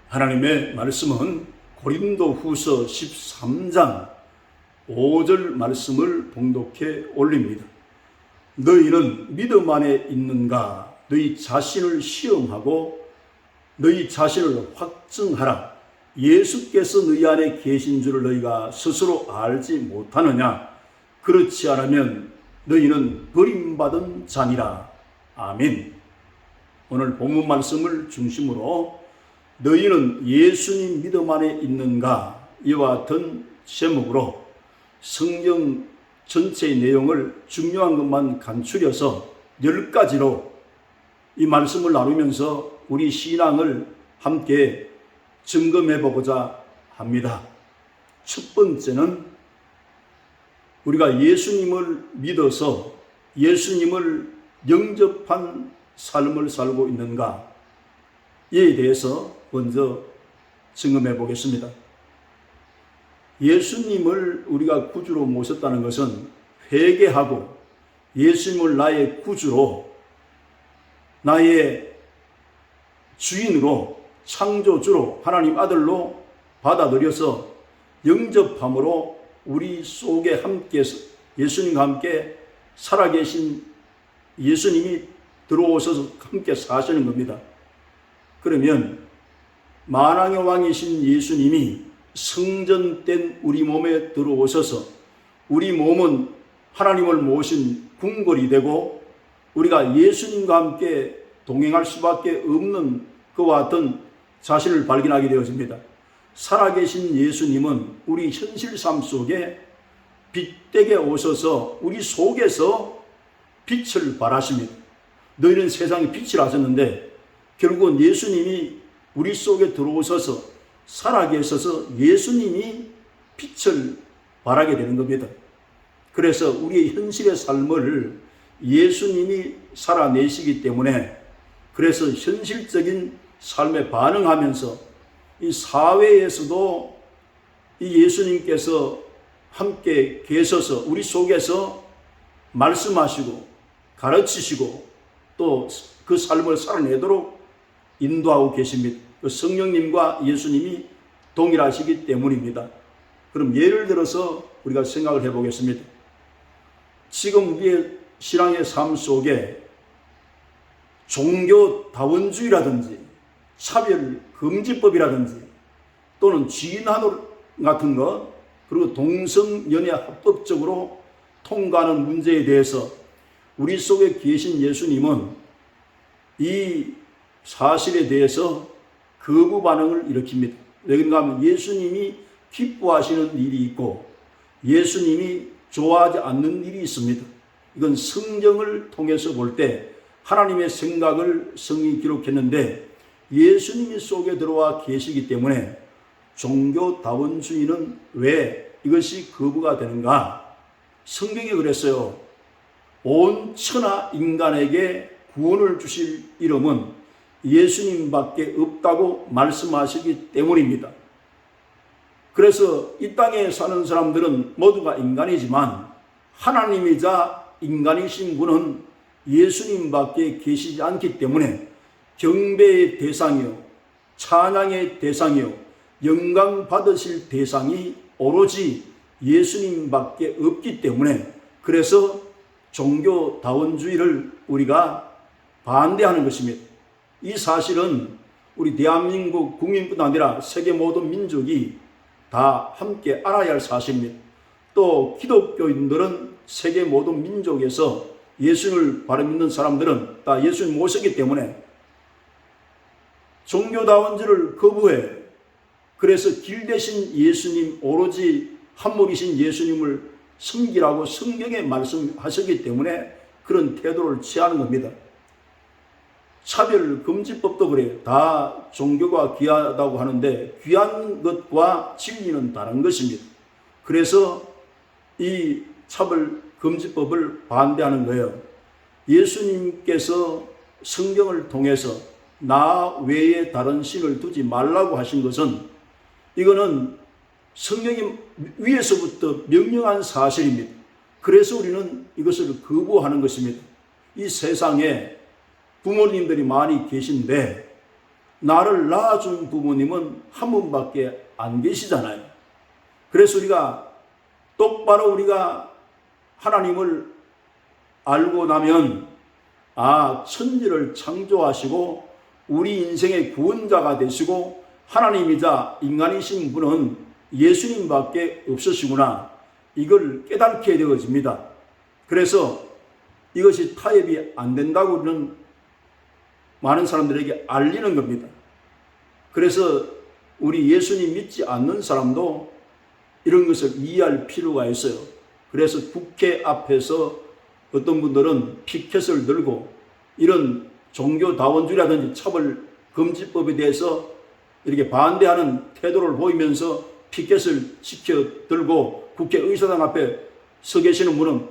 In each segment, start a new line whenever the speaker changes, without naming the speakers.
하나님의 말씀은 고린도후서 13장 5절 말씀을 봉독해 올립니다. 너희는 믿음 안에 있는가? 너희 자신을 시험하고 너희 자신을 확증하라. 예수께서 너희 안에 계신 줄을 너희가 스스로 알지 못하느냐? 그렇지 않으면 너희는 버림받은 자니라. 아멘. 오늘 본문 말씀을 중심으로 너희는 예수님 믿음 안에 있는가? 이와 같은 제목으로 성경 전체의 내용을 중요한 것만 간추려서 10가지로 이 말씀을 나누면서 우리 신앙을 함께 점검해 보고자 합니다. 첫 번째는 우리가 예수님을 믿어서 예수님을 영접한 삶을 살고 있는가? 이에 대해서 먼저 점검해 보겠습니다. 예수님을 우리가 구주로 모셨다는 것은 회개하고 예수님을 나의 구주로, 나의 주인으로, 창조주로, 하나님 아들로 받아들여서 영접함으로 우리 속에 함께 예수님과 함께 살아계신 예수님이 들어오셔서 함께 사시는 겁니다. 그러면 만왕의 왕이신 예수님이 성전된 우리 몸에 들어오셔서 우리 몸은 하나님을 모신 궁궐이 되고 우리가 예수님과 함께 동행할 수밖에 없는 그와 같은 자신을 발견하게 되어집니다. 살아계신 예수님은 우리 현실 삶 속에 빛되게 오셔서 우리 속에서 빛을 발하십니다. 너희는 세상에 빛을 하셨는데 결국은 예수님이 우리 속에 들어오셔서 살아계셔서 예수님이 빛을 발하게 되는 겁니다. 그래서 우리의 현실의 삶을 예수님이 살아내시기 때문에 그래서 현실적인 삶에 반응하면서 이 사회에서도 이 예수님께서 함께 계셔서 우리 속에서 말씀하시고 가르치시고 또 그 삶을 살아내도록 인도하고 계십니다. 그 성령님과 예수님이 동일하시기 때문입니다. 그럼 예를 들어서 우리가 생각을 해보겠습니다. 지금 우리의 신앙의 삶 속에 종교다원주의라든지 차별금지법이라든지 또는 쥐난노 같은 것 그리고 동성연애 합법적으로 통과하는 문제에 대해서 우리 속에 계신 예수님은 이 사실에 대해서 거부 반응을 일으킵니다. 왜 그런가 하면 예수님이 기뻐하시는 일이 있고 예수님이 좋아하지 않는 일이 있습니다. 이건 성경을 통해서 볼 때 하나님의 생각을 성경이 기록했는데 예수님이 속에 들어와 계시기 때문에 종교다원주의는 왜 이것이 거부가 되는가? 성경이 그랬어요. 온 천하 인간에게 구원을 주실 이름은 예수님밖에 없다고 말씀하시기 때문입니다. 그래서 이 땅에 사는 사람들은 모두가 인간이지만 하나님이자 인간이신 분은 예수님밖에 계시지 않기 때문에 경배의 대상이요, 찬양의 대상이요, 영광 받으실 대상이 오로지 예수님밖에 없기 때문에 그래서 종교다원주의를 우리가 반대하는 것입니다. 이 사실은 우리 대한민국 국민뿐 아니라 세계 모든 민족이 다 함께 알아야 할 사실입니다. 또 기독교인들은 세계 모든 민족에서 예수님을 바로 믿는 사람들은 다 예수님 모시기 때문에 종교다원주의를 거부해. 그래서 길 대신 예수님 오로지 한물이신 예수님을 섬기라고 성경에 말씀하셨기 때문에 그런 태도를 취하는 겁니다. 차별금지법도 그래요. 다 종교가 귀하다고 하는데 귀한 것과 진리는 다른 것입니다. 그래서 이 차별금지법을 반대하는 거예요. 예수님께서 성경을 통해서 나 외에 다른 신을 두지 말라고 하신 것은 이거는 성경이 위에서부터 명령한 사실입니다. 그래서 우리는 이것을 거부하는 것입니다. 이 세상에 부모님들이 많이 계신데 나를 낳아준 부모님은 한 분밖에 안 계시잖아요. 그래서 우리가 똑바로 우리가 하나님을 알고 나면 천지를 창조하시고 우리 인생의 구원자가 되시고 하나님이자 인간이신 분은 예수님밖에 없으시구나, 이걸 깨닫게 되어집니다. 그래서 이것이 타협이 안 된다고는 많은 사람들에게 알리는 겁니다. 그래서 우리 예수님 믿지 않는 사람도 이런 것을 이해할 필요가 있어요. 그래서 국회 앞에서 어떤 분들은 피켓을 들고 이런 종교다원주의라든지 차별금지법에 대해서 이렇게 반대하는 태도를 보이면서 피켓을 지켜 들고 국회의사당 앞에 서 계시는 분은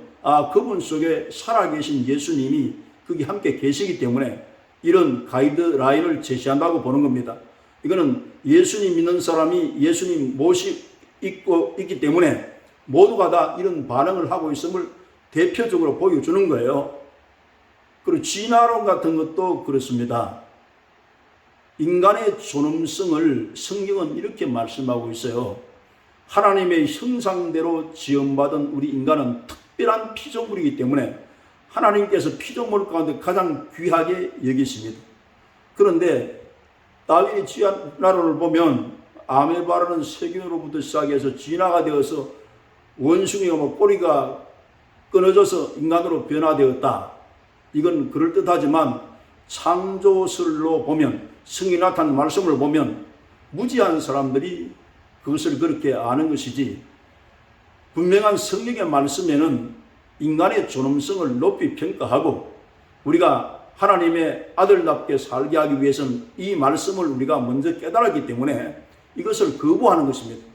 그분 속에 살아계신 예수님이 거기 함께 계시기 때문에 이런 가이드라인을 제시한다고 보는 겁니다. 이거는 예수님 믿는 사람이 예수님 모시고 있기 때문에 모두가 다 이런 반응을 하고 있음을 대표적으로 보여주는 거예요. 그리고 진화론 같은 것도 그렇습니다. 인간의 존엄성을 성경은 이렇게 말씀하고 있어요. 하나님의 형상대로 지음받은 우리 인간은 특별한 피조물이기 때문에 하나님께서 피조물 가운데 가장 귀하게 여기십니다. 그런데 다윈의 진화론을 보면 아메바라는 세균으로부터 시작해서 진화가 되어서 원숭이가 꼬리가 끊어져서 인간으로 변화되었다. 이건 그럴듯하지만 창조설로 보면, 성이 나타난 말씀을 보면 무지한 사람들이 그것을 그렇게 아는 것이지, 분명한 성경의 말씀에는 인간의 존엄성을 높이 평가하고 우리가 하나님의 아들답게 살게 하기 위해서는 이 말씀을 우리가 먼저 깨달았기 때문에 이것을 거부하는 것입니다.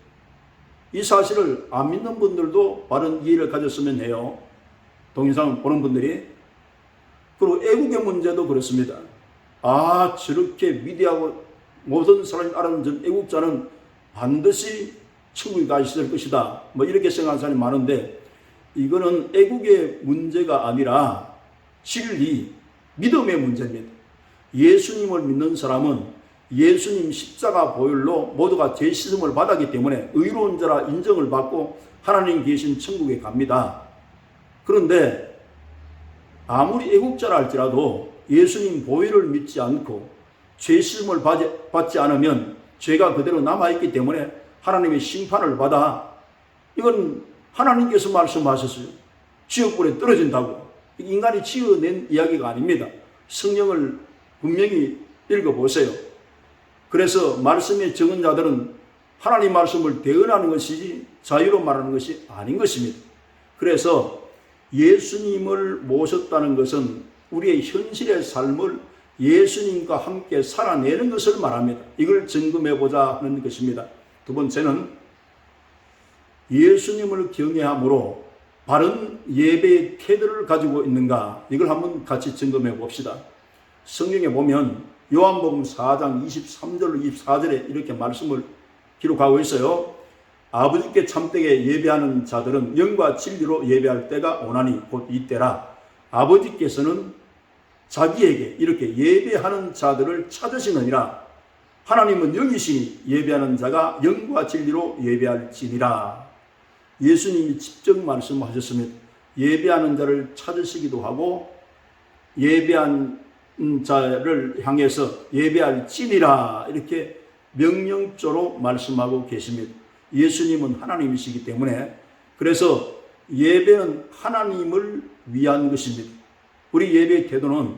이 사실을 안 믿는 분들도 바른 이해를 가졌으면 해요. 동영상을 보는 분들이. 그리고 애국의 문제도 그렇습니다. 저렇게 위대하고 모든 사람이 알아듣는 애국자는 반드시 천국에 가실 것이다, 이렇게 생각하는 사람이 많은데, 이거는 애국의 문제가 아니라 진리, 믿음의 문제입니다. 예수님을 믿는 사람은 예수님 십자가 보혈로 모두가 죄 씻음을 받았기 때문에 의로운 자라 인정을 받고 하나님 계신 천국에 갑니다. 그런데 아무리 애국자라 할지라도 예수님 보혈을 믿지 않고 죄 씻음을 받지 않으면 죄가 그대로 남아있기 때문에 하나님의 심판을 받아, 이건 하나님께서 말씀하셨어요. 지옥불에 떨어진다고. 인간이 지어낸 이야기가 아닙니다. 성경을 분명히 읽어보세요. 그래서 말씀에 적은 자들은 하나님 말씀을 대언하는 것이지 자유로 말하는 것이 아닌 것입니다. 그래서 예수님을 모셨다는 것은 우리의 현실의 삶을 예수님과 함께 살아내는 것을 말합니다. 이걸 점검해보자 하는 것입니다. 두 번째는 예수님을 경외함으로 바른 예배의 태도를 가지고 있는가, 이걸 한번 같이 점검해 봅시다. 성경에 보면 요한복음 4장 23절로 24절에 이렇게 말씀을 기록하고 있어요. 아버지께 참되게 예배하는 자들은 영과 진리로 예배할 때가 오나니 곧 이때라. 아버지께서는 자기에게 이렇게 예배하는 자들을 찾으시느니라. 하나님은 영이시니 예배하는 자가 영과 진리로 예배할지니라. 예수님이 직접 말씀하셨습니다. 예배하는 자를 찾으시기도 하고 예배한 자를 향해서 예배할지니라, 이렇게 명령조로 말씀하고 계십니다. 예수님은 하나님이시기 때문에, 그래서 예배는 하나님을 위한 것입니다. 우리 예배의 태도는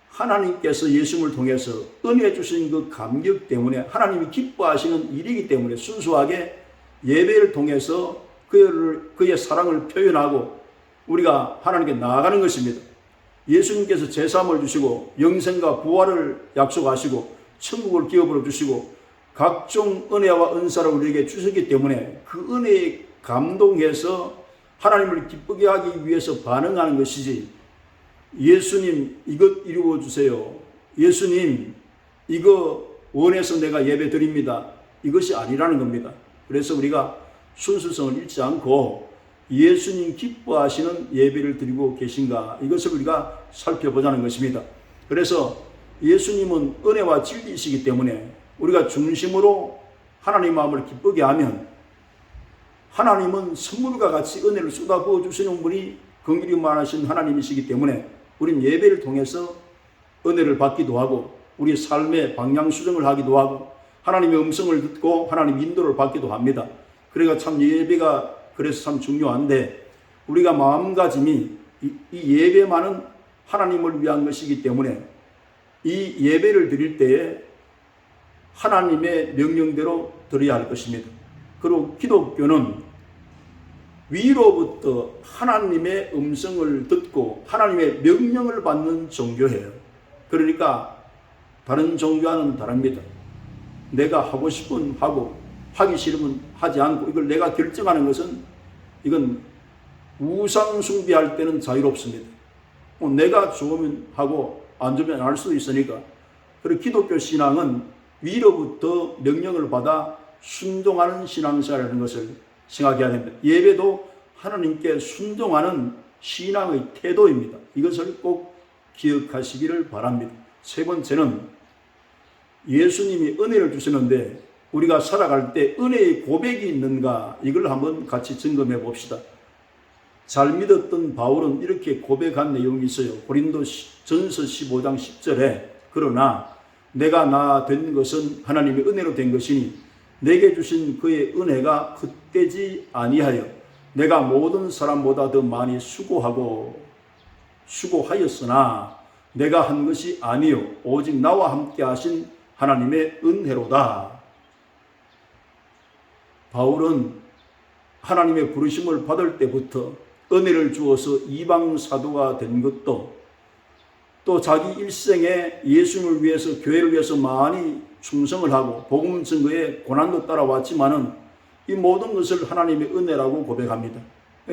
하나님께서 예수님을 통해서 은혜 주신 그 감격 때문에 하나님이 기뻐하시는 일이기 때문에 순수하게 예배를 통해서 그의 사랑을 표현하고 우리가 하나님께 나아가는 것입니다. 예수님께서 제사함을 주시고 영생과 부활을 약속하시고 천국을 기업으로 주시고 각종 은혜와 은사를 우리에게 주셨기 때문에 그 은혜에 감동해서 하나님을 기쁘게 하기 위해서 반응하는 것이지, 예수님 이것 이루어 주세요, 예수님 이거 원해서 내가 예배 드립니다, 이것이 아니라는 겁니다. 그래서 우리가 순수성을 잃지 않고 예수님 기뻐하시는 예배를 드리고 계신가, 이것을 우리가 살펴보자는 것입니다. 그래서 예수님은 은혜와 진리이시기 때문에 우리가 중심으로 하나님 마음을 기쁘게 하면 하나님은 선물과 같이 은혜를 쏟아부어 주시는 분이 긍휼이 많으신 하나님이시기 때문에 우린 예배를 통해서 은혜를 받기도 하고 우리 삶의 방향 수정을 하기도 하고 하나님의 음성을 듣고 하나님 인도를 받기도 합니다. 그러니까 참 예배가 그래서 참 중요한데 우리가 마음가짐이 이 예배만은 하나님을 위한 것이기 때문에 이 예배를 드릴 때에 하나님의 명령대로 드려야 할 것입니다. 그리고 기독교는 위로부터 하나님의 음성을 듣고 하나님의 명령을 받는 종교예요. 그러니까 다른 종교와는 다릅니다. 내가 하고 싶으면 하고 하기 싫으면 하지 않고 이걸 내가 결정하는 것은 이건 우상 숭배할 때는 자유롭습니다. 내가 좋으면 하고 안 좋으면 안 할 수도 있으니까. 그리고 기독교 신앙은 위로부터 명령을 받아 순종하는 신앙생활이라는 것을 생각해야 됩니다. 예배도 하나님께 순종하는 신앙의 태도입니다. 이것을 꼭 기억하시기를 바랍니다. 세 번째는 예수님이 은혜를 주시는데 우리가 살아갈 때 은혜의 고백이 있는가 이걸 한번 같이 점검해 봅시다. 잘 믿었던 바울은 이렇게 고백한 내용이 있어요. 고린도전서 15장 10절에 그러나 내가 나 된 것은 하나님의 은혜로 된 것이니 내게 주신 그의 은혜가 헛되지 아니하여 내가 모든 사람보다 더 많이 수고하였으나 내가 한 것이 아니요 오직 나와 함께 하신 하나님의 은혜로다. 바울은 하나님의 부르심을 받을 때부터 은혜를 주어서 이방 사도가 된 것도 또 자기 일생에 예수님을 위해서 교회를 위해서 많이 충성을 하고 복음 증거에 고난도 따라왔지만은 이 모든 것을 하나님의 은혜라고 고백합니다.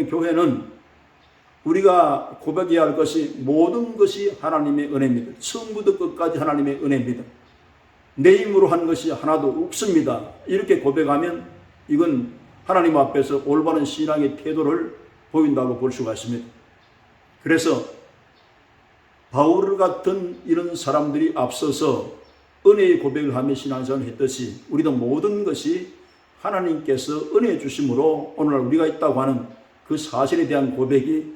교회는 우리가 고백해야 할 것이 모든 것이 하나님의 은혜입니다. 처음부터 끝까지 하나님의 은혜입니다. 내 힘으로 한 것이 하나도 없습니다. 이렇게 고백하면 이건 하나님 앞에서 올바른 신앙의 태도를 보인다고 볼 수가 있습니다. 그래서 바울 같은 이런 사람들이 앞서서 은혜의 고백을 하며 신앙생활을 했듯이 우리도 모든 것이 하나님께서 은혜 주심으로 오늘날 우리가 있다고 하는 그 사실에 대한 고백이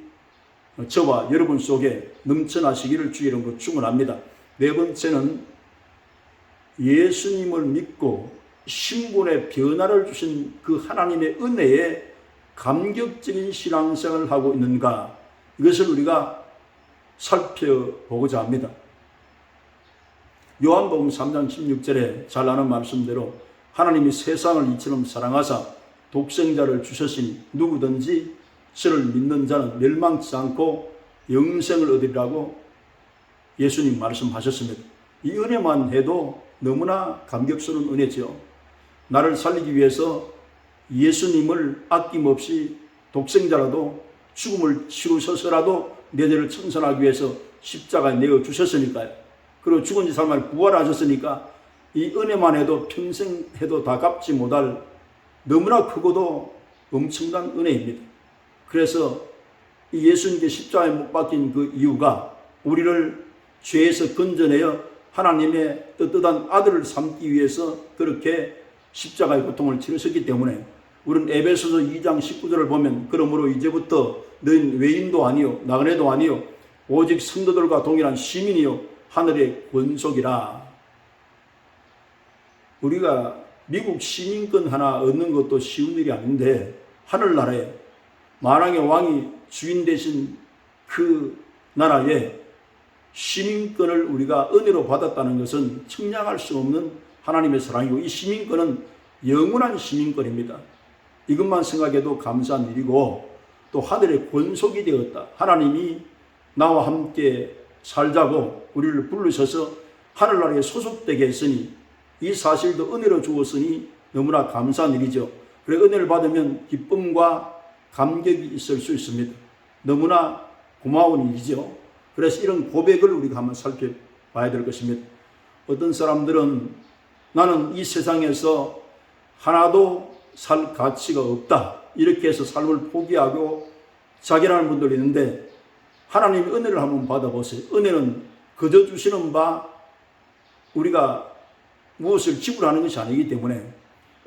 저와 여러분 속에 넘쳐나시기를 주의 이름으로 축원합니다. 네 번째는 예수님을 믿고 신분의 변화를 주신 그 하나님의 은혜에 감격적인 신앙생활을 하고 있는가 이것을 우리가 살펴보고자 합니다. 요한복음 3장 16절에 잘 아는 말씀대로 하나님이 세상을 이처럼 사랑하사 독생자를 주셨으니 누구든지 저를 믿는 자는 멸망치 않고 영생을 얻으리라고 예수님 말씀하셨습니다. 이 은혜만 해도 너무나 감격스러운 은혜죠. 나를 살리기 위해서 예수님을 아낌없이 독생자라도 죽음을 치르셔서라도 내 죄를 청산하기 위해서 십자가에 내어 주셨으니까요. 그리고 죽은 지 사람을 부활하셨으니까 이 은혜만 해도 평생 해도 다 갚지 못할 너무나 크고도 엄청난 은혜입니다. 그래서 이 예수님께 십자가에 못 박힌 그 이유가 우리를 죄에서 건져내어 하나님의 떳떳한 아들을 삼기 위해서 그렇게 십자가의 고통을 치르셨기 때문에 우리는 에베소서 2장 19절을 보면 그러므로 이제부터 너희는 외인도 아니요 나그네도 아니요 오직 성도들과 동일한 시민이요 하늘의 권속이라. 우리가 미국 시민권 하나 얻는 것도 쉬운 일이 아닌데 하늘나라에 만왕의 왕이 주인 되신 그 나라에 시민권을 우리가 은혜로 받았다는 것은 측량할 수 없는 하나님의 사랑이고 이 시민권은 영원한 시민권입니다. 이것만 생각해도 감사한 일이고 또 하늘의 권속이 되었다. 하나님이 나와 함께 살자고 우리를 부르셔서 하늘나라에 소속되게 했으니 이 사실도 은혜로 주었으니 너무나 감사한 일이죠. 그래 은혜를 받으면 기쁨과 감격이 있을 수 있습니다. 너무나 고마운 일이죠. 그래서 이런 고백을 우리가 한번 살펴봐야 될 것입니다. 어떤 사람들은 나는 이 세상에서 하나도 살 가치가 없다 이렇게 해서 삶을 포기하고 자결하는 분들이 있는데 하나님의 은혜를 한번 받아보세요. 은혜는 거저 주시는 바 우리가 무엇을 지불하는 것이 아니기 때문에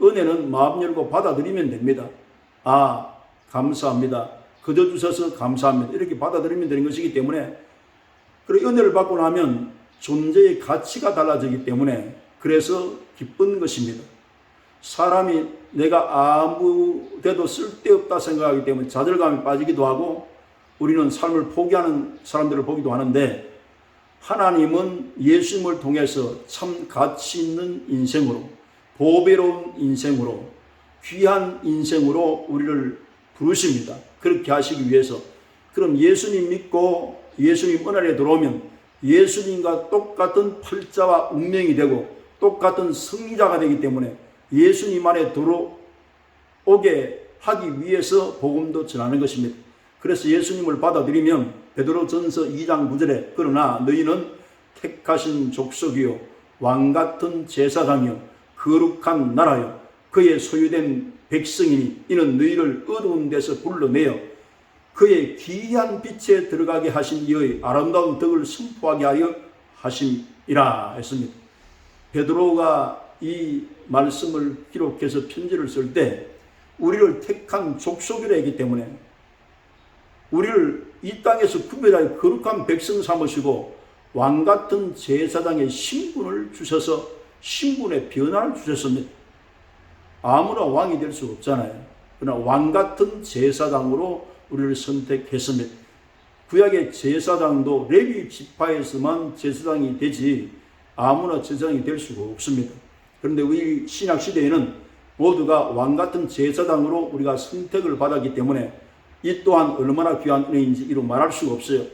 은혜는 마음 열고 받아들이면 됩니다. 아, 감사합니다. 거저 주셔서 감사합니다. 이렇게 받아들이면 되는 것이기 때문에, 그리고 은혜를 받고 나면 존재의 가치가 달라지기 때문에 그래서 기쁜 것입니다. 사람이 내가 아무 데도 쓸데없다 생각하기 때문에 좌절감에 빠지기도 하고 우리는 삶을 포기하는 사람들을 보기도 하는데, 하나님은 예수님을 통해서 참 가치 있는 인생으로, 보배로운 인생으로, 귀한 인생으로 우리를 부르십니다. 그렇게 하시기 위해서. 그럼 예수님 믿고 예수님 은혜에 들어오면 예수님과 똑같은 팔자와 운명이 되고 똑같은 승리자가 되기 때문에 예수님 안에 들어오게 하기 위해서 복음도 전하는 것입니다. 그래서 예수님을 받아들이면 베드로전서 2장 9절에 그러나 너희는 택하신 족속이요 왕같은 제사장이요 거룩한 나라요 그의 소유된 백성이니 이는 너희를 어두운 데서 불러내어 그의 기이한 빛에 들어가게 하신 이의 아름다운 덕을 선포하게 하여 하심이라 했습니다. 베드로가 이 말씀을 기록해서 편지를 쓸 때 우리를 택한 족속이라 했기 때문에 우리를 이 땅에서 구별하여 거룩한 백성 삼으시고 왕같은 제사장의 신분을 주셔서 신분의 변화를 주셨습니다. 아무나 왕이 될 수 없잖아요. 그러나 왕같은 제사장으로 우리를 선택했습니다. 구약의 제사장도 레위 지파에서만 제사장이 되지 아무나 제사장이 될 수가 없습니다. 그런데 우리 신약 시대에는 모두가 왕같은 제사장으로 우리가 선택을 받았기 때문에 이 또한 얼마나 귀한 은혜인지 이루 말할 수가 없어요.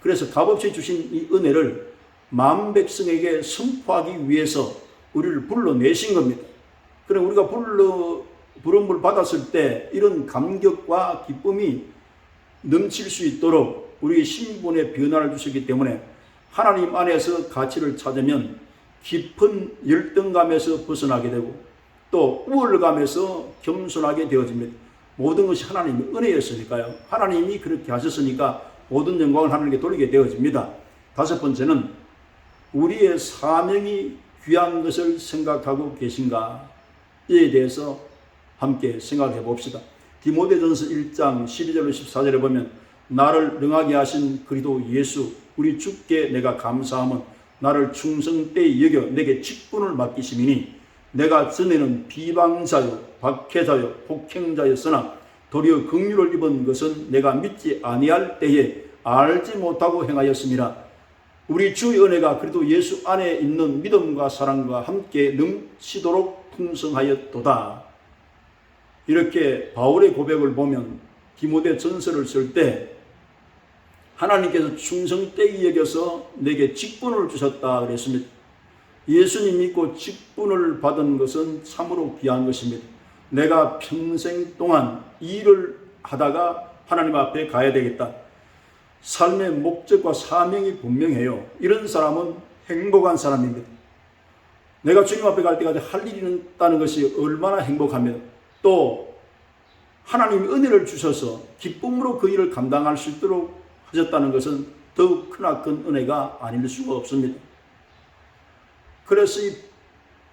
그래서 값없이 주신 이 은혜를 만 백성에게 선포하기 위해서 우리를 불러내신 겁니다. 그럼 우리가 부름을 받았을 때 이런 감격과 기쁨이 넘칠 수 있도록 우리의 신분의 변화를 주셨기 때문에 하나님 안에서 가치를 찾으면 깊은 열등감에서 벗어나게 되고 또 우월감에서 겸손하게 되어집니다. 모든 것이 하나님의 은혜였으니까요. 하나님이 그렇게 하셨으니까 모든 영광을 하나님께 돌리게 되어집니다. 다섯 번째는 우리의 사명이 귀한 것을 생각하고 계신가? 이에 대해서 함께 생각해 봅시다. 디모데전서 1장 12절로 14절에 보면 나를 능하게 하신 그리스도 예수 우리 주께 내가 감사함은 나를 충성되이 여겨 내게 직분을 맡기심이니 내가 전에는 비방자요 박해자요 폭행자였으나 도리어 긍휼을 입은 것은 내가 믿지 아니할 때에 알지 못하고 행하였습니다. 우리 주의 은혜가 그리스도 예수 안에 있는 믿음과 사랑과 함께 넘치도록 풍성하였도다. 이렇게 바울의 고백을 보면 디모데 전서를 쓸 때 하나님께서 충성되이 여겨서 내게 직분을 주셨다 그랬습니다. 예수님 믿고 직분을 받은 것은 참으로 귀한 것입니다. 내가 평생 동안 일을 하다가 하나님 앞에 가야 되겠다. 삶의 목적과 사명이 분명해요. 이런 사람은 행복한 사람입니다. 내가 주님 앞에 갈 때까지 할 일이 있다는 것이 얼마나 행복하며 또 하나님이 은혜를 주셔서 기쁨으로 그 일을 감당할 수 있도록 하셨다는 것은 더욱 크나큰 은혜가 아닐 수가 없습니다. 그래서 이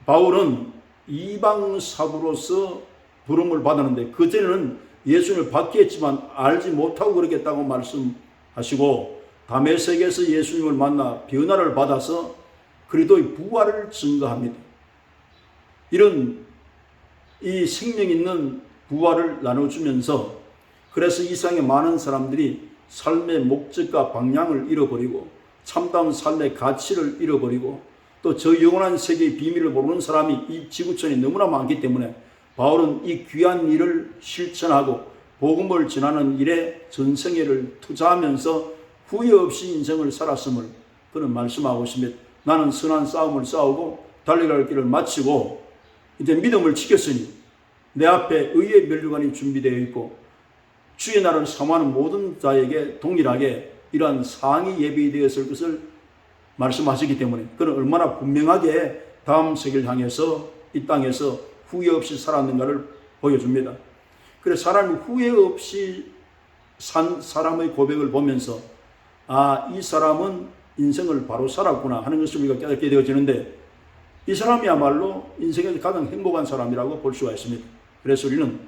바울은 이방 사부로서 부름을 받았는데 그전에는 예수님을 받기 했지만 알지 못하고 그러겠다고 말씀하시고 다메섹에서 예수님을 만나 변화를 받아서 그리스도의 부활을 증거합니다. 이런 이 생명 있는 부활을 나눠주면서 그래서 이 세상에 많은 사람들이 삶의 목적과 방향을 잃어버리고 참다운 삶의 가치를 잃어버리고 또 저 영원한 세계의 비밀을 모르는 사람이 이 지구촌에 너무나 많기 때문에 바울은 이 귀한 일을 실천하고 복음을 전하는 일에 전생애를 투자하면서 후회 없이 인생을 살았음을 그는 말씀하고 있습니다. 나는 선한 싸움을 싸우고 달려갈 길을 마치고 이제 믿음을 지켰으니 내 앞에 의의 면류관이 준비되어 있고 주의 나라를 사모하는 모든 자에게 동일하게 이러한 상이 예비되었을 것을 말씀하시기 때문에 그는 얼마나 분명하게 다음 세계를 향해서 이 땅에서 후회 없이 살았는가를 보여줍니다. 그래서 사람이 후회 없이 산 사람의 고백을 보면서 아, 이 사람은 인생을 바로 살았구나 하는 것을 우리가 깨닫게 되어지는데 이 사람이야말로 인생에서 가장 행복한 사람이라고 볼 수가 있습니다. 그래서 우리는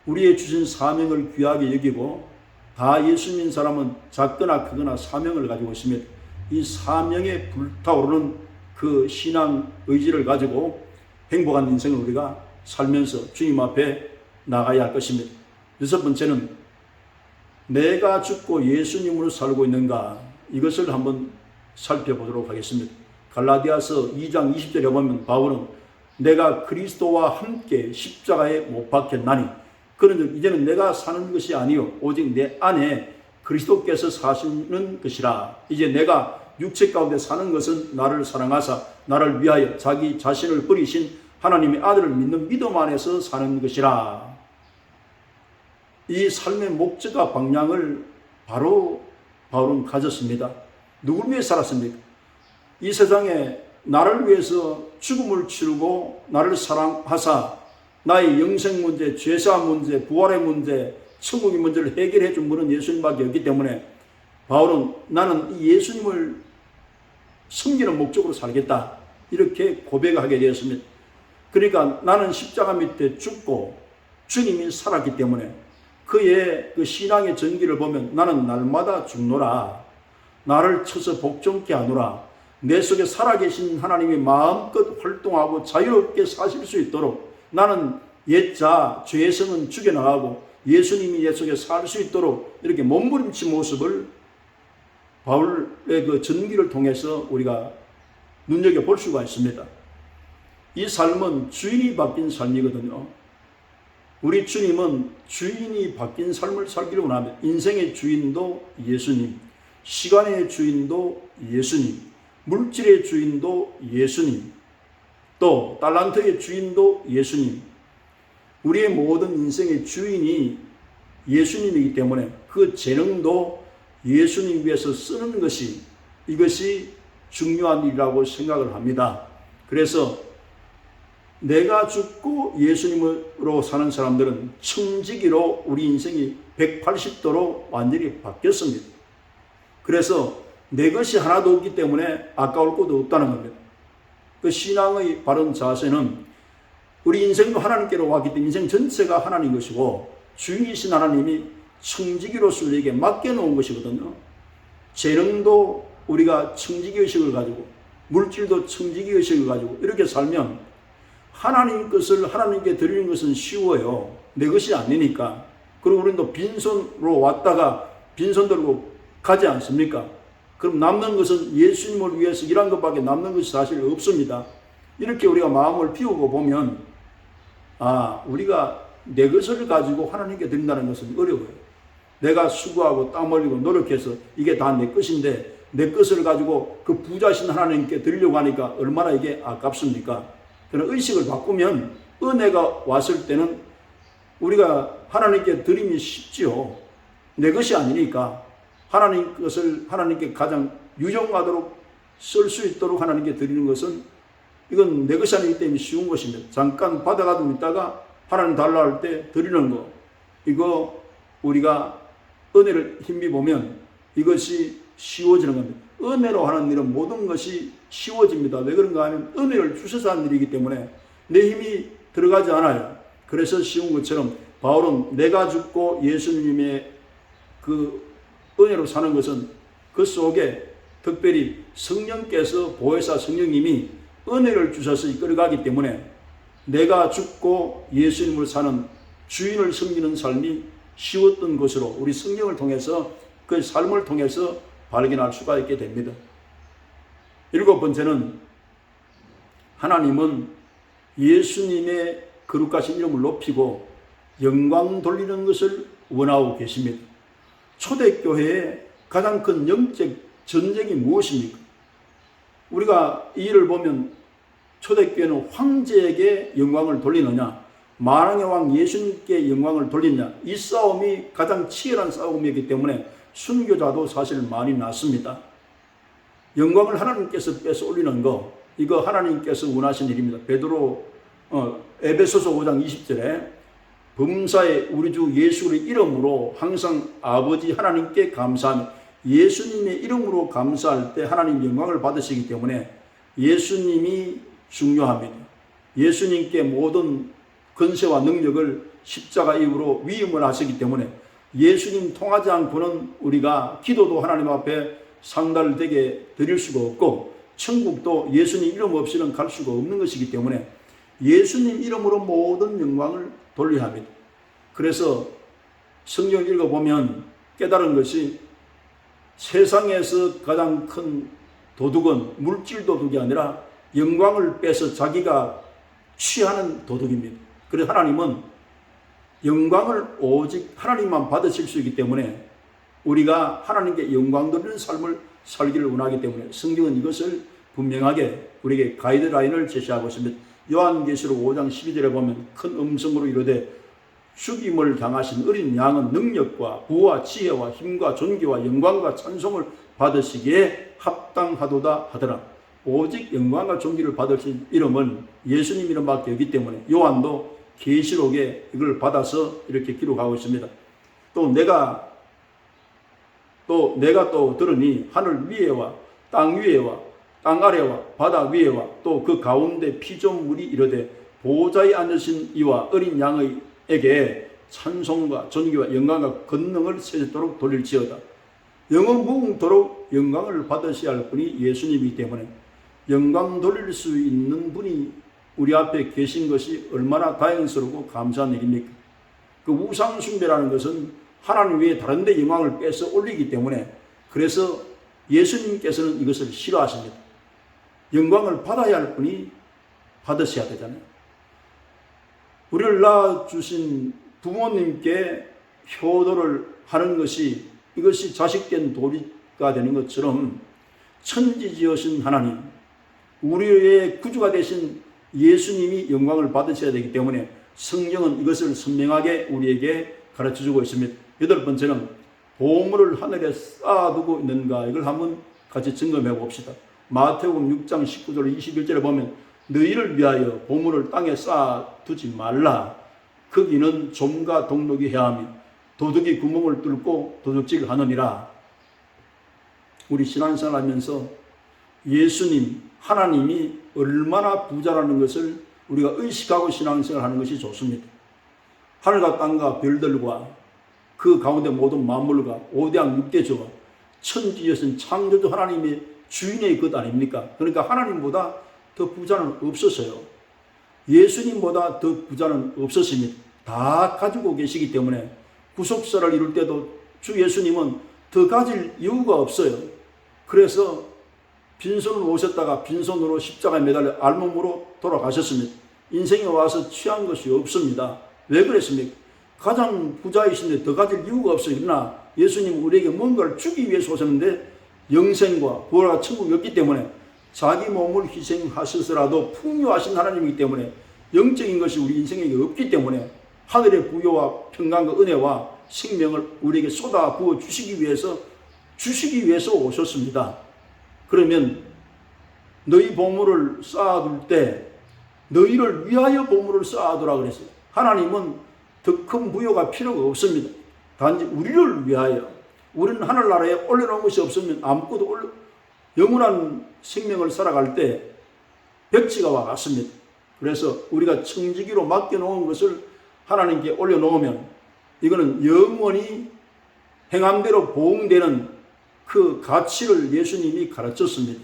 우리의 주신 사명을 귀하게 여기고, 다 예수 믿는 사람은 작거나 크거나 사명을 가지고 있습니다. 이 사명에 불타오르는 그 신앙 의지를 가지고 행복한 인생을 우리가 살면서 주님 앞에 나가야 할 것입니다. 여섯 번째는 내가 죽고 예수님으로 살고 있는가, 이것을 한번 살펴보도록 하겠습니다. 갈라디아서 2장 20절에 보면 바울은 내가 그리스도와 함께 십자가에 못 박혔나니 그는 이제는 내가 사는 것이 아니요 오직 내 안에 그리스도께서 사시는 것이라. 이제 내가 육체 가운데 사는 것은 나를 사랑하사 나를 위하여 자기 자신을 버리신 하나님의 아들을 믿는 믿음 안에서 사는 것이라. 이 삶의 목적과 방향을 바로 바울은 가졌습니다. 누구를 위해 살았습니까? 이 세상에 나를 위해서 죽음을 치르고 나를 사랑하사 나의 영생 문제, 죄사 문제, 부활의 문제, 천국의 문제를 해결해 준 분은 예수님밖에 없기 때문에 바울은 나는 이 예수님을 섬기는 목적으로 살겠다, 이렇게 고백하게 되었습니다. 그러니까 나는 십자가 밑에 죽고 주님이 살았기 때문에 그의 그 신앙의 전기를 보면 나는 날마다 죽노라, 나를 쳐서 복종케 하노라, 내 속에 살아계신 하나님이 마음껏 활동하고 자유롭게 사실 수 있도록 나는 옛자 죄의 성은 죽여나가고 예수님이 내 속에 살 수 있도록 이렇게 몸부림친 모습을 바울의 그 전기를 통해서 우리가 눈여겨볼 수가 있습니다. 이 삶은 주인이 바뀐 삶이거든요. 우리 주님은 주인이 바뀐 삶을 살기를 원합니다. 인생의 주인도 예수님, 시간의 주인도 예수님, 물질의 주인도 예수님, 또 달란트의 주인도 예수님. 우리의 모든 인생의 주인이 예수님이기 때문에 그 재능도 예수님 위해서 쓰는 것이, 이것이 중요한 일이라고 생각을 합니다. 그래서 내가 죽고 예수님으로 사는 사람들은 청지기로 우리 인생이 180도로 완전히 바뀌었습니다. 그래서 내 것이 하나도 없기 때문에 아까울 것도 없다는 겁니다. 그 신앙의 바른 자세는 우리 인생도 하나님께로 왔기 때문에 인생 전체가 하나님 것이고 주인이신 하나님이 청지기로서 우리에게 맡겨놓은 것이거든요. 재능도 우리가 청지기 의식을 가지고, 물질도 청지기 의식을 가지고 이렇게 살면 하나님 것을 하나님께 드리는 것은 쉬워요. 내 것이 아니니까. 그리고 우리는 또 빈손으로 왔다가 빈손 들고 가지 않습니까? 그럼 남는 것은 예수님을 위해서 일한 것밖에 남는 것이 사실 없습니다. 이렇게 우리가 마음을 비우고 보면 우리가 내 것을 가지고 하나님께 드린다는 것은 어려워요. 내가 수고하고 땀 흘리고 노력해서 이게 다 내 것인데 내 것을 가지고 그 부자신 하나님께 드리려고 하니까 얼마나 이게 아깝습니까? 그런 의식을 바꾸면 은혜가 왔을 때는 우리가 하나님께 드림이 쉽지요. 내 것이 아니니까 하나님 것을 하나님께 가장 유용하도록 쓸 수 있도록 하나님께 드리는 것은 이건 내 것이 아니기 때문에 쉬운 것입니다. 잠깐 받아가지고 있다가 하나님 달라 할 때 드리는 거, 이거 우리가 은혜를 힘입으면 이것이 쉬워지는 겁니다. 은혜로 하는 일은 모든 것이 쉬워집니다. 왜 그런가 하면 은혜를 주셔서 하는 일이기 때문에 내 힘이 들어가지 않아요. 그래서 쉬운 것처럼 바울은 내가 죽고 예수님의 그 은혜로 사는 것은 그 속에 특별히 성령께서 보혜사 성령님이 은혜를 주셔서 이끌어가기 때문에 내가 죽고 예수님을 사는 주인을 섬기는 삶이 쉬웠던 것으로 우리 성경을 통해서 그 삶을 통해서 발견할 수가 있게 됩니다. 일곱 번째는 하나님은 예수님의 거룩하신 이름을 높이고 영광 돌리는 것을 원하고 계십니다. 초대교회의 가장 큰 영적 전쟁이 무엇입니까? 우리가 이 일을 보면 초대교회는 황제에게 영광을 돌리느냐, 만왕의 왕 예수님께 영광을 돌리느냐, 이 싸움이 가장 치열한 싸움이기 때문에 순교자도 사실 많이 났습니다. 영광을 하나님께서 뺏어 올리는 거, 이거 하나님께서 원하신 일입니다. 베드로 에베소서 5장 20절에 범사에 우리 주 예수의 이름으로 항상 아버지 하나님께 감사하며, 예수님의 이름으로 감사할 때 하나님 영광을 받으시기 때문에 예수님이 중요합니다. 예수님께 모든 권세와 능력을 십자가 이후로 위임을 하시기 때문에 예수님 통하지 않고는 우리가 기도도 하나님 앞에 상달되게 드릴 수가 없고 천국도 예수님 이름 없이는 갈 수가 없는 것이기 때문에 예수님 이름으로 모든 영광을 돌려야 합니다. 그래서 성경을 읽어보면 깨달은 것이 세상에서 가장 큰 도둑은 물질 도둑이 아니라 영광을 빼서 자기가 취하는 도둑입니다. 그래서 하나님은 영광을 오직 하나님만 받으실 수 있기 때문에 우리가 하나님께 영광 돌리는 삶을 살기를 원하기 때문에 성경은 이것을 분명하게 우리에게 가이드라인을 제시하고 있습니다. 요한계시록 5장 12절에 보면 큰 음성으로 이르되 죽임을 당하신 어린 양은 능력과 부와 지혜와 힘과 존귀와 영광과 찬송을 받으시기에 합당하도다 하더라. 오직 영광과 존귀를 받으신 이름은 예수님 이름밖에 없기 때문에 요한도 계시록에 이걸 받아서 이렇게 기록하고 있습니다. 또 내가 들으니 하늘 위에와 땅 위에와 땅 아래와 바다 위에와 또 그 가운데 피조물이 이르되 보좌에 앉으신 이와 어린 양에게 찬송과 존귀와 영광과 권능을 세세토록 돌릴지어다. 영원 무궁토록 영광을 받으셔야 할 분이 예수님이기 때문에 영광 돌릴 수 있는 분이 우리 앞에 계신 것이 얼마나 다행스럽고 감사한 일입니까? 그 우상 숭배라는 것은 하나님 외에 다른 데 영광을 빼서 올리기 때문에 그래서 예수님께서는 이것을 싫어하십니다. 영광을 받아야 할 분이 받으셔야 되잖아요. 우리를 낳아주신 부모님께 효도를 하는 것이 이것이 자식된 도리가 되는 것처럼 천지지으신 하나님, 우리의 구주가 되신 예수님이 영광을 받으셔야 되기 때문에 성경은 이것을 선명하게 우리에게 가르쳐주고 있습니다. 8번째는 보물을 하늘에 쌓아두고 있는가, 이걸 한번 같이 점검해 봅시다. 마태복음 6장 19절 21절에 보면 너희를 위하여 보물을 땅에 쌓아두지 말라. 거기는 좀과 동록이 해하며 도둑이 구멍을 뚫고 도둑질을 하느니라. 우리 신앙생활 하면서 예수님, 하나님이 얼마나 부자라는 것을 우리가 의식하고 신앙생활 하는 것이 좋습니다. 하늘과 땅과 별들과 그 가운데 모든 만물과 5대양 6대조와 천지여신 창조주 하나님의 주인의 것 아닙니까? 그러니까 하나님보다 더 부자는 없었어요. 예수님보다 더 부자는 없었습니다. 다 가지고 계시기 때문에 구속사를 이룰 때도 주 예수님은 더 가질 이유가 없어요. 그래서 빈손으로 오셨다가 빈손으로 십자가에 매달려 알몸으로 돌아가셨습니다. 인생에 와서 취한 것이 없습니다. 왜 그랬습니까? 가장 부자이신데 더 가질 이유가 없어요. 그러나 예수님은 우리에게 뭔가를 주기 위해서 오셨는데 영생과 부활과 천국이 없기 때문에 자기 몸을 희생하셔서라도 풍요하신 하나님이기 때문에 영적인 것이 우리 인생에게 없기 때문에 하늘의 부요와 평강과 은혜와 생명을 우리에게 쏟아 부어 주시기 위해서 오셨습니다. 그러면 너희 보물을 쌓아둘 때 너희를 위하여 보물을 쌓아두라 그랬어요. 하나님은 더 큰 부요가 필요가 없습니다. 단지 우리를 위하여. 우리는 하늘나라에 올려놓은 것이 없으면 아무것도 영원한 생명을 살아갈 때 백지가 와 같습니다. 그래서 우리가 청지기로 맡겨놓은 것을 하나님께 올려놓으면 이거는 영원히 행함대로 보응되는 그 가치를 예수님이 가르쳤습니다.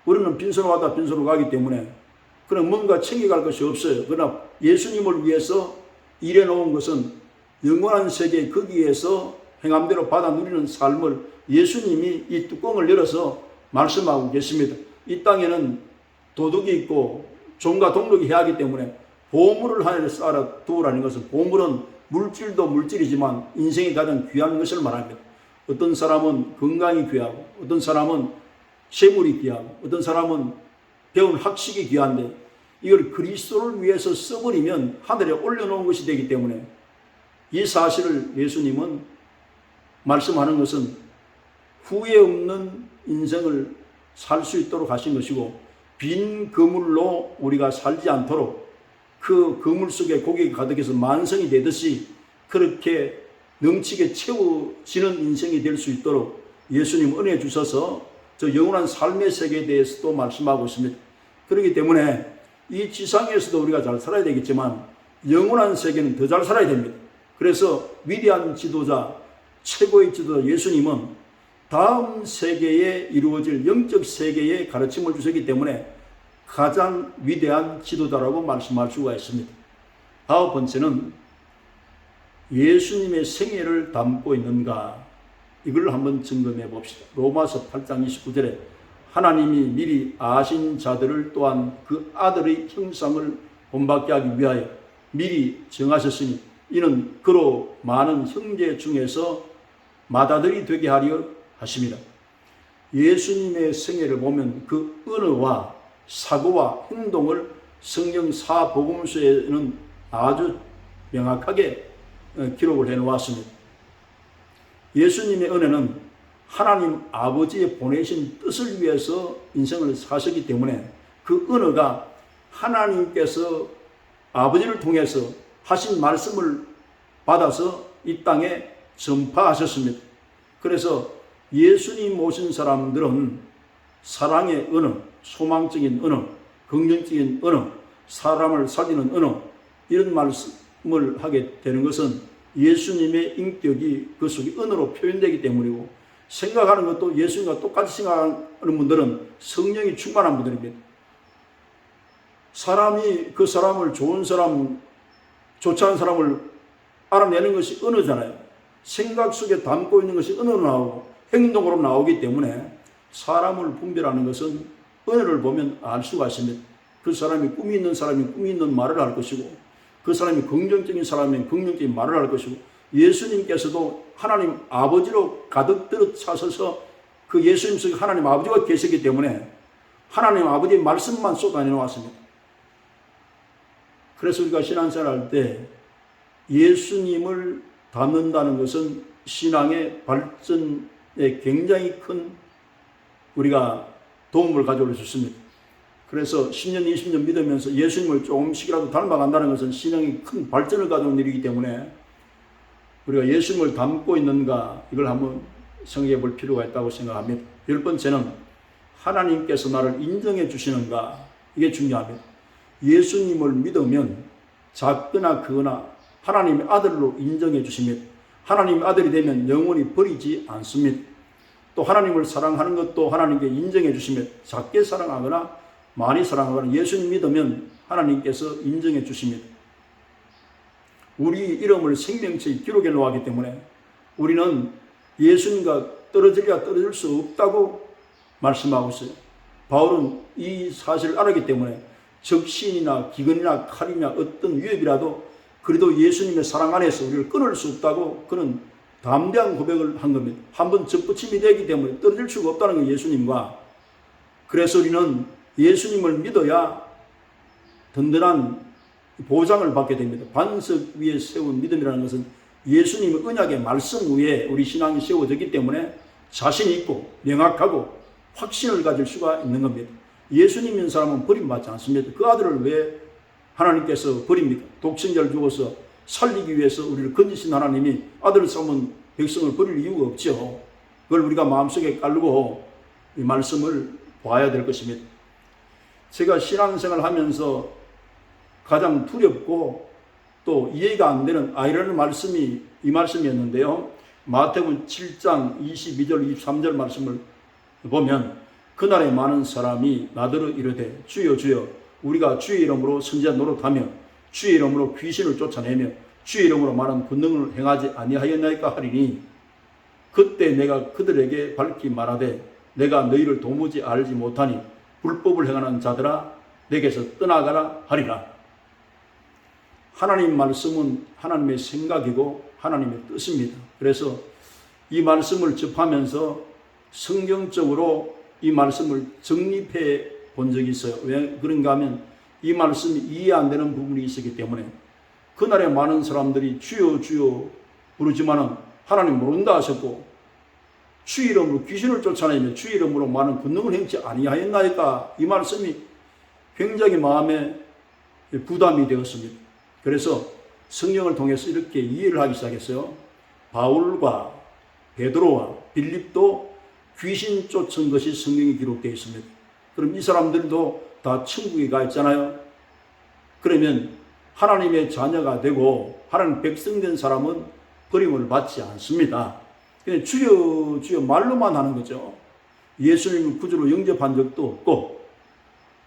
우리는 빈손으로 왔다 빈손으로 가기 때문에 그런 뭔가 챙겨갈 것이 없어요. 그러나 예수님을 위해서 일해놓은 것은 영원한 세계 거기에서 행함대로 받아 누리는 삶을 예수님이 이 뚜껑을 열어서 말씀하고 계십니다. 이 땅에는 도둑이 있고 종과 동록이 해하기 때문에 보물을 하늘에 쌓아 두라는 것은 보물은 물질도 물질이지만 인생이 가장 귀한 것을 말합니다. 어떤 사람은 건강이 귀하고 어떤 사람은 재물이 귀하고 어떤 사람은 배운 학식이 귀한데 이걸 그리스도를 위해서 써버리면 하늘에 올려놓은 것이 되기 때문에 이 사실을 예수님은 말씀하는 것은 후회 없는 인생을 살 수 있도록 하신 것이고 빈 그물로 우리가 살지 않도록 그 그물 속에 고기가 가득해서 만성이 되듯이 그렇게 넘치게 채워지는 인생이 될 수 있도록 예수님 은혜 주셔서 저 영원한 삶의 세계에 대해서도 말씀하고 있습니다. 그렇기 때문에 이 지상에서도 우리가 잘 살아야 되겠지만 영원한 세계는 더 잘 살아야 됩니다. 그래서 위대한 지도자, 최고의 지도자 예수님은 다음 세계에 이루어질 영적 세계의 가르침을 주셨기 때문에 가장 위대한 지도자라고 말씀할 수가 있습니다. 아홉 번째는 예수님의 생애를 담고 있는가, 이걸 한번 점검해 봅시다. 로마서 8장 29절에 하나님이 미리 아신 자들을 또한 그 아들의 형상을 본받게 하기 위하여 미리 정하셨으니 이는 그로 많은 형제 중에서 맏아들이 되게 하려 하십니다. 예수님의 생애를 보면 그 언어와 사고와 행동을 성경 사복음서에는 아주 명확하게 기록을 해놓았습니다. 예수님의 은혜는 하나님 아버지의 보내신 뜻을 위해서 인생을 사셨기 때문에 그 언어가 하나님께서 아버지를 통해서 하신 말씀을 받아서 이 땅에 전파하셨습니다. 그래서 예수님 모신 사람들은 사랑의 언어, 소망적인 언어, 긍정적인 언어, 사람을 살리는 언어, 이런 말씀을 하게 되는 것은 예수님의 인격이 그 속에 언어로 표현되기 때문이고, 생각하는 것도 예수님과 똑같이 생각하는 분들은 성령이 충만한 분들입니다. 사람이 그 사람을 좋은 사람, 좋지 않은 사람을 알아내는 것이 언어잖아요. 생각 속에 담고 있는 것이 언어로 나오고 행동으로 나오기 때문에 사람을 분별하는 것은 언어를 보면 알 수가 있습니다. 그 사람이 꿈이 있는 사람이 꿈이 있는 말을 할 것이고, 그 사람이 긍정적인 사람이면 긍정적인 말을 할 것이고, 예수님께서도 하나님 아버지로 가득 들어 차셔서 그 예수님 속에 하나님 아버지가 계시기 때문에 하나님 아버지의 말씀만 쏟아내 놓았습니다. 그래서 우리가 신앙생활 할 때 예수님을 닮는다는 것은 신앙의 발전에 굉장히 큰 우리가 도움을 가져올 수 있습니다. 그래서 10년, 20년 믿으면서 예수님을 조금씩이라도 닮아간다는 것은 신앙이 큰 발전을 가져온 일이기 때문에 우리가 예수님을 닮고 있는가, 이걸 한번 생각해 볼 필요가 있다고 생각합니다. 열 번째는 하나님께서 나를 인정해 주시는가, 이게 중요합니다. 예수님을 믿으면 작거나 크거나 하나님의 아들로 인정해 주십니다. 하나님의 아들이 되면 영원히 버리지 않습니다. 또 하나님을 사랑하는 것도 하나님께 인정해 주시면 작게 사랑하거나 많이 사랑하거나 예수님 믿으면 하나님께서 인정해 주십니다. 우리 이름을 생명체에 기록해 놓았기 때문에 우리는 예수님과 떨어지랴 떨어질 수 없다고 말씀하고 있어요. 바울은 이 사실을 알았기 때문에 적신이나 기근이나 칼이나 어떤 위협이라도 그래도 예수님의 사랑 안에서 우리를 끊을 수 없다고 그는 담대한 고백을 한 겁니다. 한번 접붙임이 되기 때문에 떨어질 수가 없다는 게 예수님과, 그래서 우리는 예수님을 믿어야 든든한 보장을 받게 됩니다. 반석 위에 세운 믿음이라는 것은 예수님의 언약의 말씀 위에 우리 신앙이 세워졌기 때문에 자신 있고 명확하고 확신을 가질 수가 있는 겁니다. 예수님 믿는 사람은 버림받지 않습니다. 그 아들을 왜 하나님께서 버립니까? 독생자를 주어서 살리기 위해서 우리를 건지신 하나님이 아들을 삼은 백성을 버릴 이유가 없죠. 그걸 우리가 마음속에 깔고 이 말씀을 봐야 될 것입니다. 제가 신앙생활을 하면서 가장 두렵고 또 이해가 안 되는 아이라는 말씀이 이 말씀이었는데요. 마태복음 7장 22절 23절 말씀을 보면 그날에 많은 사람이 나더러 이르되 주여 주여 우리가 주의 이름으로 선지자 노릇하며 주의 이름으로 귀신을 쫓아내며 주의 이름으로 많은 권능을 행하지 아니하였나이까 하리니 그때 내가 그들에게 밝히 말하되 내가 너희를 도무지 알지 못하니 불법을 행하는 자들아 내게서 떠나가라 하리라. 하나님 말씀은 하나님의 생각이고 하나님의 뜻입니다. 그래서 이 말씀을 접하면서 성경적으로 이 말씀을 정립해 본 적이 있어요. 왜 그런가 하면 이 말씀이 이해 안 되는 부분이 있었기 때문에 그날에 많은 사람들이 주여 주여 부르지만은 하나님 모른다 하셨고 주의 이름으로 귀신을 쫓아내며 주의 이름으로 많은 권능을 행치 아니하였나이까 이 말씀이 굉장히 마음에 부담이 되었습니다. 그래서 성경을 통해서 이렇게 이해를 하기 시작했어요. 바울과 베드로와 빌립도 귀신 쫓은 것이 성경에 기록되어 있습니다. 그럼 이 사람들도 다 천국에 가 있잖아요. 그러면 하나님의 자녀가 되고 하나님 백성 된 사람은 버림을 받지 않습니다. 그냥 주여 주여 말로만 하는 거죠. 예수님을 구주로 영접한 적도 없고,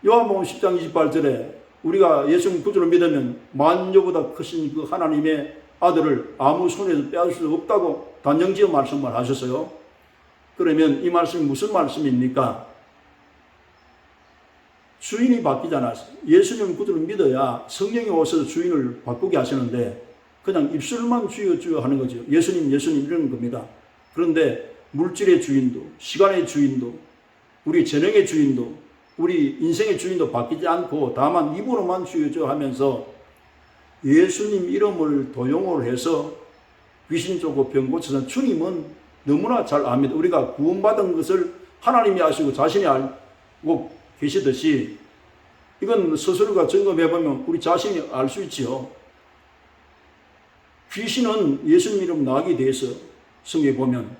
요한복음 10장 28절에 우리가 예수님 구주로 믿으면 만유보다 크신 그 하나님의 아들을 아무 손에서 빼앗을 수 없다고 단정지어 말씀을 하셨어요. 그러면 이 말씀이 무슨 말씀입니까? 주인이 바뀌지 않았어요. 예수님 구주를 믿어야 성령이 오셔서 주인을 바꾸게 하시는데 그냥 입술만 주여 주여 하는 거죠. 예수님 예수님 이러는 겁니다. 그런데 물질의 주인도, 시간의 주인도, 우리 재능의 주인도, 우리 인생의 주인도 바뀌지 않고 다만 입으로만 주여 주여 하면서 예수님 이름을 도용을 해서 귀신 쫓고 병 고쳐서 주님은 너무나 잘 압니다. 우리가 구원받은 것을 하나님이 아시고 자신이 알고 계시듯이 이건 스스로가 점검해보면 우리 자신이 알 수 있지요. 귀신은 예수님 이름 나가게 돼서 성경에 보면,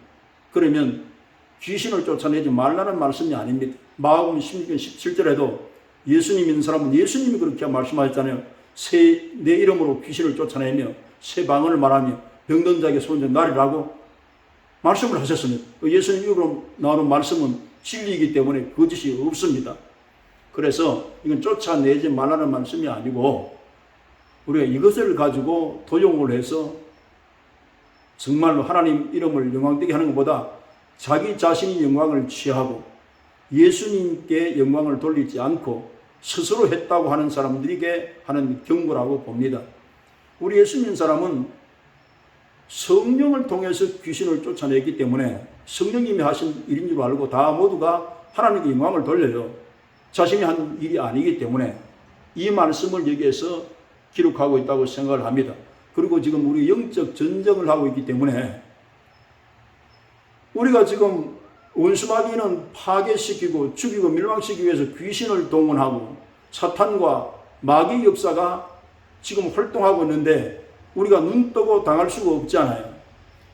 그러면 귀신을 쫓아내지 말라는 말씀이 아닙니다. 마가복음 16장 17절에도 예수님 믿는 사람은 예수님이 그렇게 말씀하셨잖아요. 내 이름으로 귀신을 쫓아내며 새 방언을 말하며 병든 자에게 손을 나리라고 말씀을 하셨습니다. 예수님 이름으로 나오는 말씀은 진리이기 때문에 거짓이 없습니다. 그래서 이건 쫓아내지 말라는 말씀이 아니고 우리가 이것을 가지고 도용을 해서 정말로 하나님 이름을 영광되게 하는 것보다 자기 자신이 영광을 취하고 예수님께 영광을 돌리지 않고 스스로 했다고 하는 사람들에게 하는 경고라고 봅니다. 우리 예수 믿는 사람은 성령을 통해서 귀신을 쫓아내기 때문에 성령님이 하신 일인 줄 알고 다 모두가 하나님께 영광을 돌려요. 자신이 한 일이 아니기 때문에 이 말씀을 여기에서 기록하고 있다고 생각을 합니다. 그리고 지금 우리 영적 전쟁을 하고 있기 때문에 우리가 지금 원수마귀는 파괴시키고 죽이고 멸망시키기 위해서 귀신을 동원하고 사탄과 마귀 역사가 지금 활동하고 있는데 우리가 눈 뜨고 당할 수가 없잖아요.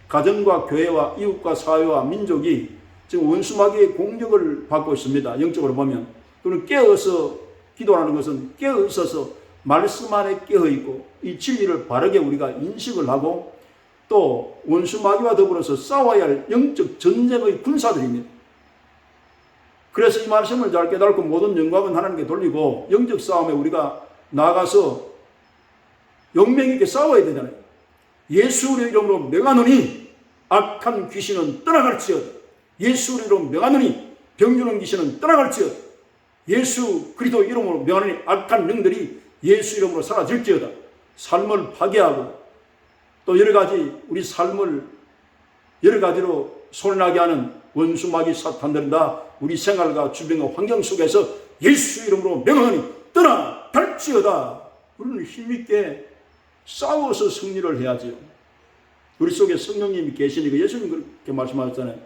가정과 교회와 이웃과 사회와 민족이 지금 원수마귀의 공격을 받고 있습니다. 영적으로 보면. 그럼 깨어서 기도하는 것은 깨어 있어서 말씀 안에 깨어 있고 이 진리를 바르게 우리가 인식을 하고 또 원수마귀와 더불어서 싸워야 할 영적 전쟁의 군사들입니다. 그래서 이 말씀을 잘 깨달고 모든 영광은 하나님께 돌리고 영적 싸움에 우리가 나가서 용맹 있게 싸워야 되잖아요. 예수의 이름으로 명하노니 악한 귀신은 떠나갈지어다. 예수의 이름으로 명하노니 병주는 귀신은 떠나갈지어다. 예수 그리스도 이름으로 명하노니 악한 영들이 예수 이름으로 사라질지어다. 삶을 파괴하고 또 여러 가지 우리 삶을 여러 가지로 손해나게 하는 원수마귀 사탄들은 다 우리 생활과 주변과 환경 속에서 예수 이름으로 명하노니 떠나갈지어다. 우리는 힘있게 싸워서 승리를 해야죠. 우리 속에 성령님이 계시니까 예수님 그렇게 말씀하셨잖아요.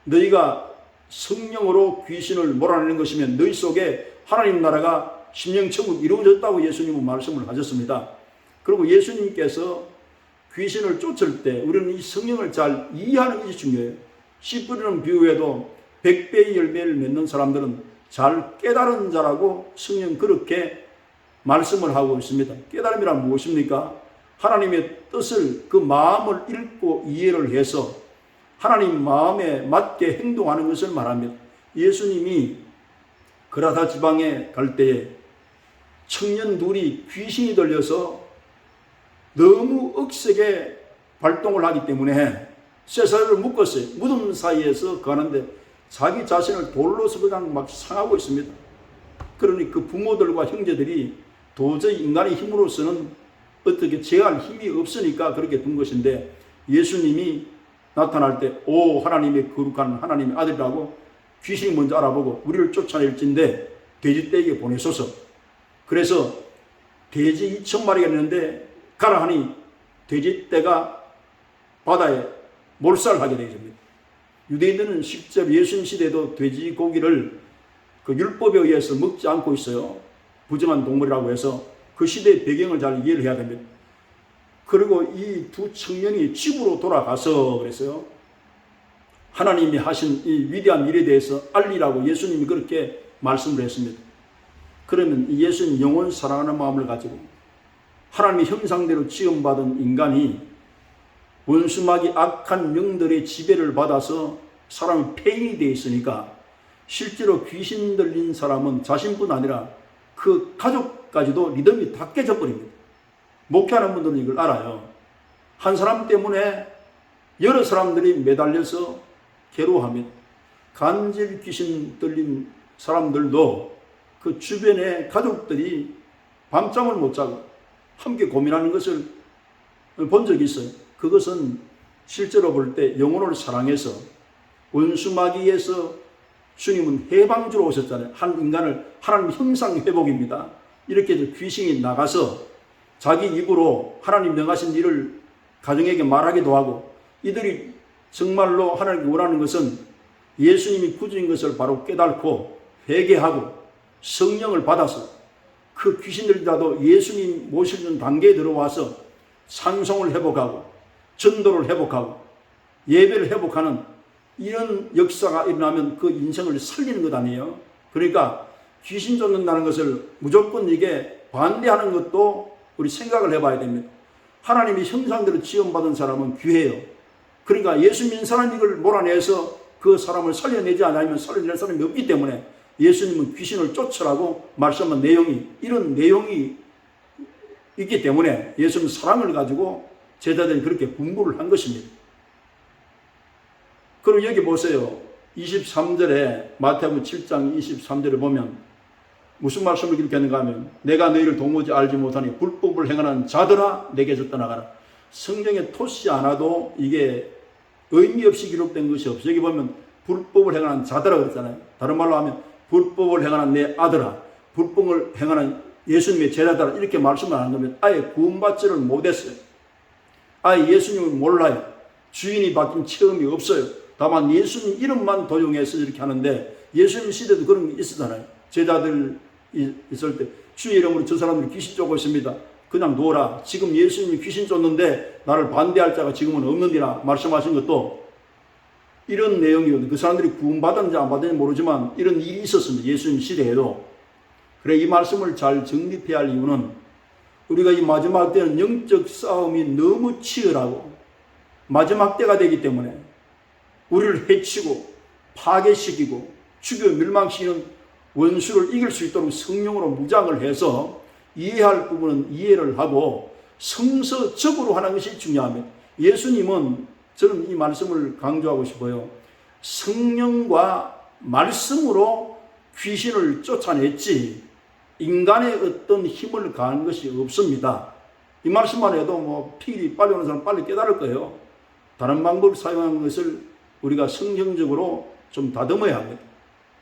너희가 성령으로 귀신을 몰아내는 것이면 너희 속에 하나님 나라가 심령천국 이루어졌다고 예수님은 말씀을 하셨습니다. 그리고 예수님께서 귀신을 쫓을 때 우리는 이 성령을 잘 이해하는 것이 중요해요. 씨 뿌리는 비유에도 100배의 열매를 맺는 사람들은 잘 깨달은 자라고 성령 그렇게 말씀을 하고 있습니다. 깨달음이란 무엇입니까? 하나님의 뜻을 그 마음을 읽고 이해를 해서 하나님 마음에 맞게 행동하는 것을 말합니다. 예수님이 그라다 지방에 갈 때에 청년 둘이 귀신이 들려서 너무 억세게 발동을 하기 때문에 쇠사슬을 묶었어요. 무덤 사이에서 가는데 자기 자신을 돌로서 그냥 막 상하고 있습니다. 그러니 그 부모들과 형제들이 도저히 인간의 힘으로서는 어떻게 제어할 힘이 없으니까 그렇게 둔 것인데 예수님이 나타날 때 오 하나님의 거룩한 하나님의 아들이라고 귀신이 먼저 알아보고 우리를 쫓아낼진데 돼지떼에게 보내소서. 그래서 돼지 2,000마리가 있는데 가라 하니 돼지떼가 바다에 몰살하게 되어집니다. 유대인들은 실제로 예수님 시대에도 돼지고기를 그 율법에 의해서 먹지 않고 있어요. 부정한 동물이라고 해서 그 시대의 배경을 잘 이해를 해야 됩니다. 그리고 이 두 청년이 집으로 돌아가서 그랬어요. 하나님이 하신 이 위대한 일에 대해서 알리라고 예수님이 그렇게 말씀을 했습니다. 그러면 예수는 영혼 사랑하는 마음을 가지고 하나님의 형상대로 지음받은 인간이 원수마귀 악한 영들의 지배를 받아서 사람이 폐인이 되어 있으니까 실제로 귀신 들린 사람은 자신뿐 아니라 그 가족까지도 리듬이 다 깨져버립니다. 목회하는 분들은 이걸 알아요. 한 사람 때문에 여러 사람들이 매달려서 괴로워합니다. 간질 귀신 들린 사람들도 그 주변의 가족들이 밤잠을 못 자고 함께 고민하는 것을 본 적이 있어요. 그것은 실제로 볼 때 영혼을 사랑해서 원수마귀에서 주님은 해방주로 오셨잖아요. 한 인간을 하나님 형상 회복입니다. 이렇게 해서 귀신이 나가서 자기 입으로 하나님 명하신 일을 가정에게 말하기도 하고, 이들이 정말로 하나님께 원하는 것은 예수님이 구주인 것을 바로 깨닫고 회개하고 성령을 받아서 그 귀신들이라도 예수님 모시는 단계에 들어와서 찬송을 회복하고 전도를 회복하고 예배를 회복하는 이런 역사가 일어나면 그 인생을 살리는 것 아니에요. 그러니까 귀신 쫓는다는 것을 무조건 이게 반대하는 것도 우리 생각을 해봐야 됩니다. 하나님의 형상대로 지음받은 사람은 귀해요. 그러니까 예수 믿는 사람이 이걸 몰아내서 그 사람을 살려내지 않으면 살려낼 사람이 없기 때문에 예수님은 귀신을 쫓으라고 말씀한 내용이, 이런 내용이 있기 때문에 예수님은 사랑을 가지고 제자들이 그렇게 분부를 한 것입니다. 그리고 여기 보세요. 23절에 마태복음 7장 23절에 보면 무슨 말씀을 이렇게 하는가 하면, 내가 너희를 도무지 알지 못하니 불법을 행하는 자들아 내게서 떠나가라. 성경에 토시 않아도 이게 의미 없이 기록된 것이 없어요. 여기 보면 불법을 행하는 자들아 그랬잖아요. 다른 말로 하면 불법을 행하는 내 아들아, 불법을 행하는 예수님의 제자들아, 이렇게 말씀을 안 하면 아예 구원받지를 못했어요. 아예 예수님을 몰라요. 주인이 바뀐 체험이 없어요. 다만 예수님 이름만 도용해서 이렇게 하는데, 예수님 시대도 그런 게 있었잖아요. 제자들 있을 때 주의 이름으로 저 사람들이 귀신 쫓고 있습니다. 그냥 놓아라. 지금 예수님이 귀신 쫓는데 나를 반대할 자가 지금은 없는디라 말씀하신 것도 이런 내용이거든요. 그 사람들이 구원받았는지 안 받았는지 모르지만 이런 일이 있었습니다. 예수님 시대에도. 그래, 이 말씀을 잘 정립해야 할 이유는 우리가 이 마지막 때는 영적 싸움이 너무 치열하고 마지막 때가 되기 때문에 우리를 해치고 파괴시키고 죽여 멸망시키는 원수를 이길 수 있도록 성령으로 무장을 해서 이해할 부분은 이해를 하고 성서적으로 하는 것이 중요합니다. 예수님은, 저는 이 말씀을 강조하고 싶어요. 성령과 말씀으로 귀신을 쫓아냈지 인간의 어떤 힘을 가한 것이 없습니다. 이 말씀만 해도 필이 빨리 오는 사람 빨리 깨달을 거예요. 다른 방법을 사용하는 것을 우리가 성경적으로 좀 다듬어야 합니다.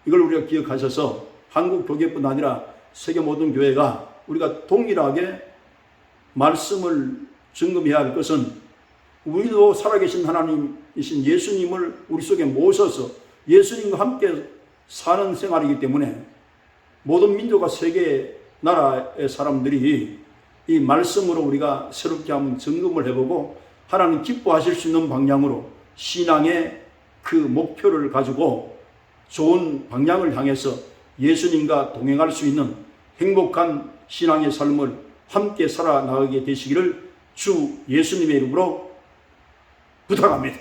이걸 우리가 기억하셔서 한국 교계뿐 아니라 세계 모든 교회가 우리가 동일하게 말씀을 점검해야 할 것은, 우리도 살아계신 하나님이신 예수님을 우리 속에 모셔서 예수님과 함께 사는 생활이기 때문에 모든 민족과 세계 나라의 사람들이 이 말씀으로 우리가 새롭게 한번 점검을 해보고 하나님 기뻐하실 수 있는 방향으로 신앙의 그 목표를 가지고 좋은 방향을 향해서 예수님과 동행할 수 있는 행복한 신앙의 삶을 함께 살아나가게 되시기를 주 예수님의 이름으로 부탁합니다.